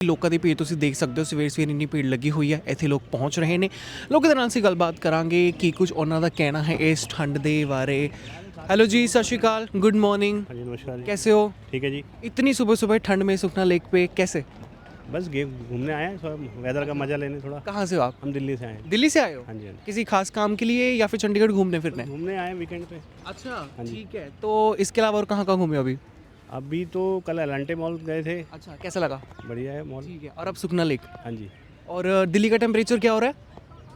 ਲੋਕਾਂ ਦੀ ਭੀੜ ਤੁਸੀਂ ਦੇਖ ਸਕਦੇ ਹੋ, ਸਵੇਰ ਸਵੇਰ ਇੰਨੀ ਭੀੜ ਲੱਗੀ ਹੋਈ ਹੈ, ਇੱਥੇ ਲੋਕ ਪਹੁੰਚ ਰਹੇ ਨੇ। ਲੋਕਾਂ ਦੇ ਨਾਲ ਅਸੀਂ ਗੱਲਬਾਤ ਕਰਾਂਗੇ ਕੀ ਕੁਝ ਉਹਨਾਂ ਦਾ ਕਹਿਣਾ ਹੈ ਇਸ ਠੰਡ ਦੇ बारे। हेलो जी, सत श्रीकाल, गुड मॉर्निंग। हाँ जी, नमस्कार जी। कैसे हो? ठीक है जी। इतनी सुबह सुबह ठंड में सुखना लेक पे कैसे? बस घूमने आए हैं, थोड़ा वेदर का मज़ा लेने। थोड़ा कहाँ से हो आप? हम दिल्ली से आए हैं। दिल्ली से आए हो? हाँ जी, हाँ जी। किसी खास काम के लिए या फिर चंडीगढ़ घूमने फिरने? घूमने आए हैं वीकेंड पे। अच्छा, हाँ जी। ठीक है। तो इसके अलावा और कहाँ कहाँ घूमे हो अभी? अभी तो कल एलांटे मॉल गए थे। अच्छा, कैसा लगा? बढ़िया है मॉल। ठीक है। और अब सुखना लेक। हाँ जी। और दिल्ली का टेम्परेचर क्या हो रहा है?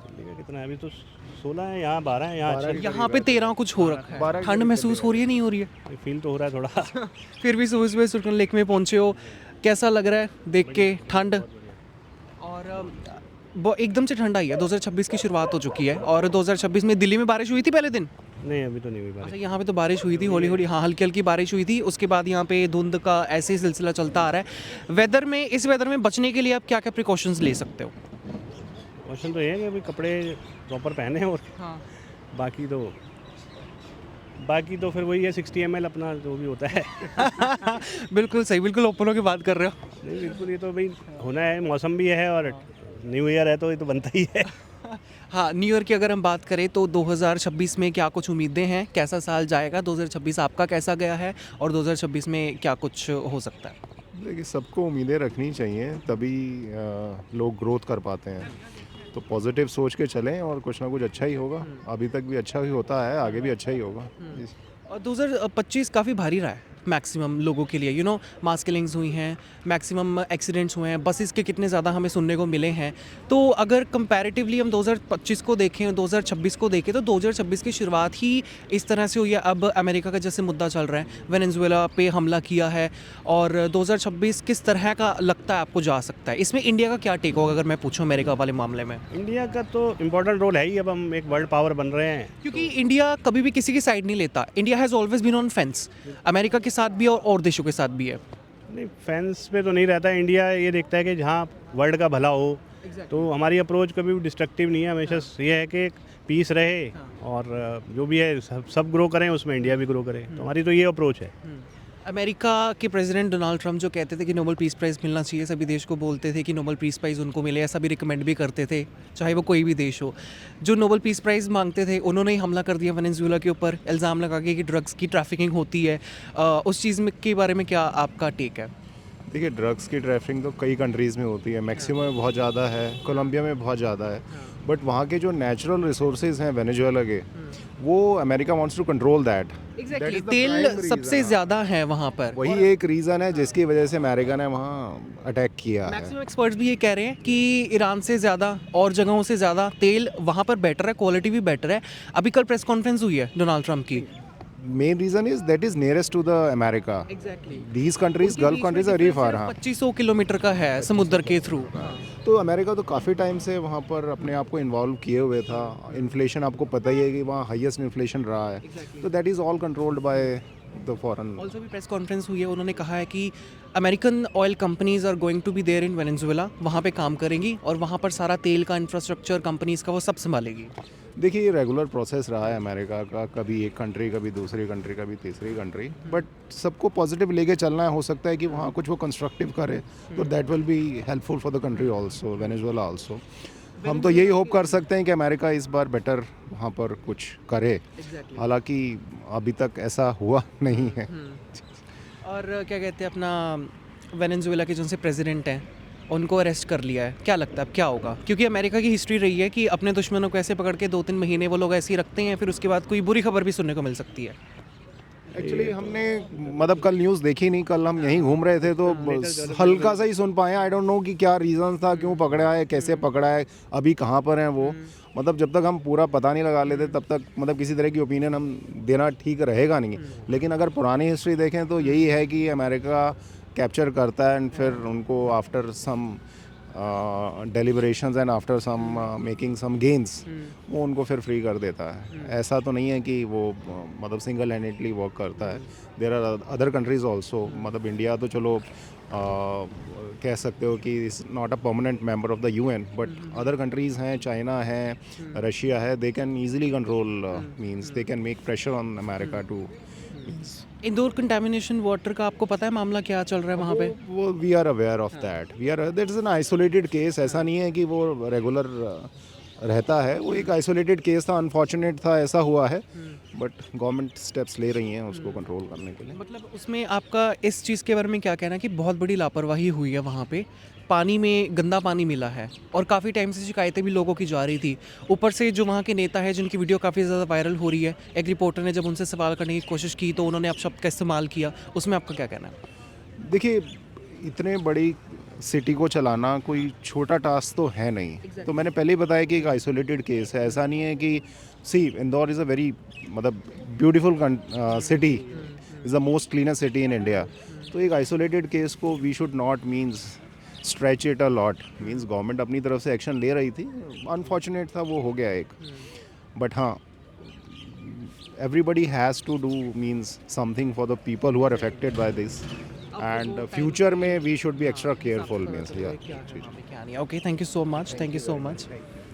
दिल्ली का कितना है अभी? तो 16 है, यहाँ 12 है, यहाँ अच्छा यहाँ पे 13 कुछ हो रखा है। ठंड महसूस हो रही है नहीं हो रही है? फील तो हो रहा है थोड़ा। फिर भी सुबह सुबह सुखना लेक में पहुँचे हो, कैसा लग रहा है देख के ठंड? और एकदम से ठंड आई है। 2026 की शुरुआत हो चुकी है और 2026 में दिल्ली में बारिश हुई थी पहले दिन। नहीं, अभी तो नहीं हुई बारिश। अच्छा, यहाँ पे तो बारिश हुई थी हौली हौली, हाँ हल्की हल्की बारिश हुई थी। उसके बाद यहाँ पे धुंध का ऐसे ही सिलसिला चलता आ रहा है। वेदर में, इस वेदर में बचने के लिए आप क्या क्या प्रिकॉशंस ले सकते हो? क्वेश्चन तो ये है कि अभी कपड़े प्रॉपर पहने और हाँ, बाकी तो फिर वही है 60 ml अपना जो भी होता है। बिल्कुल सही, बिल्कुल ओपन होकर बात कर रहे हो। नहीं बिल्कुल, ये तो भाई होना है, मौसम भी है और न्यू ईयर है तो ये तो बनता ही है। हाँ, न्यू ईयर की अगर हम बात करें तो 2026 में क्या कुछ उम्मीदें हैं, कैसा साल जाएगा? 2026 आपका कैसा गया है और 2026 में क्या कुछ हो सकता है? देखिए, सबको उम्मीदें रखनी चाहिए, तभी लोग ग्रोथ कर पाते हैं। तो पॉजिटिव सोच के चलें और कुछ ना कुछ अच्छा ही होगा। अभी तक भी अच्छा ही होता है, आगे भी अच्छा ही होगा। और 2025 काफ़ी भारी रहा है मैक्सिमम लोगों के लिए। मास किलिंग्स हुई हैं, मैक्सिमम एक्सीडेंट्स हुए हैं, बसेस के कितने ज़्यादा हमें सुनने को मिले हैं। तो अगर कंपैरेटिवली हम 2025 को देखें, 2026 को देखें, तो 2026 की शुरुआत ही इस तरह से हुई है। अब अमेरिका का जैसे मुद्दा चल रहा है, वेनेजुएला पे हमला किया है, और 2026 किस तरह का लगता है आपको जा सकता है? इसमें इंडिया का क्या टेक होगा अगर मैं पूछूं अमेरिका वाले मामले में? इंडिया का तो इम्पोर्टेंट रोल है ही, अब हम एक वर्ल्ड पावर बन रहे हैं। क्योंकि इंडिया कभी भी किसी की साइड नहीं लेता। India has always been on fence, America के साथ भी और देशों के साथ भी है। नहीं, फैंस पे तो नहीं रहता। इंडिया ये देखता है कि जहाँ वर्ल्ड का भला हो। तो हमारी अप्रोच कभी भी डिस्ट्रक्टिव नहीं है, हमेशा ये है कि पीस रहे और जो भी है सब ग्रो करें, उसमें इंडिया भी ग्रो करे। तो हमारी तो ये अप्रोच है। अमेरिका के प्रेसिडेंट डोनाल्ड ट्रंप जो कहते थे कि नोबेल पीस प्राइज़ मिलना चाहिए, सभी देश को बोलते थे कि नोबेल पीस प्राइज़ उनको मिले, ऐसा भी रिकमेंड भी करते थे, चाहे वो कोई भी देश हो। जो नोबेल पीस प्राइज़ मांगते थे उन्होंने ही हमला कर दिया वेनेजुएला के ऊपर, इल्ज़ाम लगा के कि ड्रग्स की ट्रैफिकिंग होती है। उस चीज़ में के बारे में क्या आपका टेक है? देखिए, ड्रग्स की ट्रैफिकिंग तो कई कंट्रीज़ में होती है, मैक्सिमम में बहुत ज़्यादा है, कोलंबिया में बहुत ज़्यादा है। बट वहाँ के जो नेचुरल रिसोर्सेज हैं वेनेजुएला के, वो America wants to control that. Exactly, तेल सबसे ज़्यादा है वहाँ पर। वही एक रीज़न है जिसकी वजह से अमेरिका ने वहाँ अटैक किया है। मैक्सिमम एक्सपर्ट्स भी ये कह रहे हैं कि ईरान से ज़्यादा और जगहों से ज़्यादा तेल वहाँ पर बेटर है, क्वालिटी भी बेटर है। अभी कल प्रेस कॉन्फ्रेंस हुई है डोनाल्ड ट्रंप की। Main reason is that is nearest to the America. Exactly, these countries, gulf countries are very far. हाँ, 2500 किलोमीटर का है समुद्र के थ्रू। तो अमेरिका तो काफ़ी टाइम से वहाँ पर अपने आप को इन्वॉल्व किए हुए था। इन्फ्लेशन आपको पता ही है कि वहाँ हाईएस्ट इन्फ्लेशन रहा है। तो that is all controlled by the foreign. Also भी प्रेस कॉन्फ्रेंस हुई है, उन्होंने कहा है कि American oil companies are going to be there in Venezuela, वहाँ पे काम करेंगी और वहाँ पर सारा तेल का इंफ्रास्ट्रक्चर कंपनीज़ का वो सब संभालेगी। देखिए, ये रेगुलर प्रोसेस रहा है अमेरिका का, कभी एक कंट्री, कभी दूसरी कंट्री, कभी तीसरी कंट्री। बट सबको पॉजिटिव लेके चलना है। हो सकता है कि वहाँ कुछ वो कंस्ट्रक्टिव करे, तो that will be helpful for the country also, Venezuela also. हम तो यही होप कर सकते हैं कि अमेरिका इस बार बेटर वहाँ पर कुछ करे। हालांकि अभी तक ऐसा हुआ नहीं है। और क्या कहते हैं, अपना वेनेजुएला के जिनसे प्रेसिडेंट हैं उनको अरेस्ट कर लिया है, क्या लगता है अब क्या होगा? क्योंकि अमेरिका की हिस्ट्री रही है कि अपने दुश्मनों को ऐसे पकड़ के 2-3 महीने वो लोग ऐसे ही रखते हैं, फिर उसके बाद कोई बुरी खबर भी सुनने को मिल सकती है। एक्चुअली हमने मतलब कल न्यूज़ देखी नहीं, कल हम यहीं घूम रहे थे तो हल्का सा ही सुन पाए। आई डोंट नो कि क्या रीज़न था, क्यों पकड़ा है, कैसे पकड़ा है, अभी कहाँ पर हैं वो। मतलब जब तक हम पूरा पता नहीं लगा लेते तब तक मतलब किसी तरह की ओपिनियन हम देना ठीक रहेगा नहीं। लेकिन अगर पुरानी हिस्ट्री देखें तो यही है कि अमेरिका कैप्चर करता है एंड फिर उनको after some deliberations and after some making some gains वो उनको फिर फ्री कर देता है। ऐसा तो नहीं है कि वो मतलब सिंगल हैंडेडली वर्क करता है। There are other countries also, मतलब इंडिया तो चलो कह सकते हो कि is not a permanent member of the UN, but other countries हैं, चाइना है, रशिया है, they can easily control means they can make pressure on America to Indore contamination water का आपको पता है मामला क्या चल रहा है वहाँ पे? वो we are aware of that, we are that is an isolated case, ऐसा नहीं है कि वो रेगुलर रहता है, वो एक आइसोलेटेड केस था, अनफॉर्चुनेट था, ऐसा हुआ है, बट गवर्नमेंट स्टेप्स ले रही हैं उसको कंट्रोल करने के लिए। मतलब उसमें आपका इस चीज़ के बारे में क्या कहना है कि बहुत बड़ी लापरवाही हुई है वहाँ पे, पानी में गंदा पानी मिला है और काफ़ी टाइम से शिकायतें भी लोगों की जा रही थी, ऊपर से जो वहाँ के नेता है जिनकी वीडियो काफ़ी ज़्यादा वायरल हो रही है, एक रिपोर्टर ने जब उनसे सवाल करने की कोशिश की तो उन्होंने अपशब्द का इस्तेमाल किया, उसमें आपका क्या कहना है? देखिए, इतने बड़ी सिटी को चलाना कोई छोटा टास्क तो है नहीं, तो मैंने पहले ही बताया कि एक आइसोलेटेड केस है, ऐसा नहीं है कि see Indore is a very मतलब beautiful city, is the most cleanest city in India, तो एक आइसोलेटेड केस को we should not means stretch it a lot, means government अपनी तरफ से एक्शन ले रही थी, अनफॉर्चुनेट था वो हो गया एक, बट हाँ everybody has to do means something for the people who are affected by this, and future में we should be extra careful means, yeah. क्या नहीं, okay, thank you so much, thank you so much.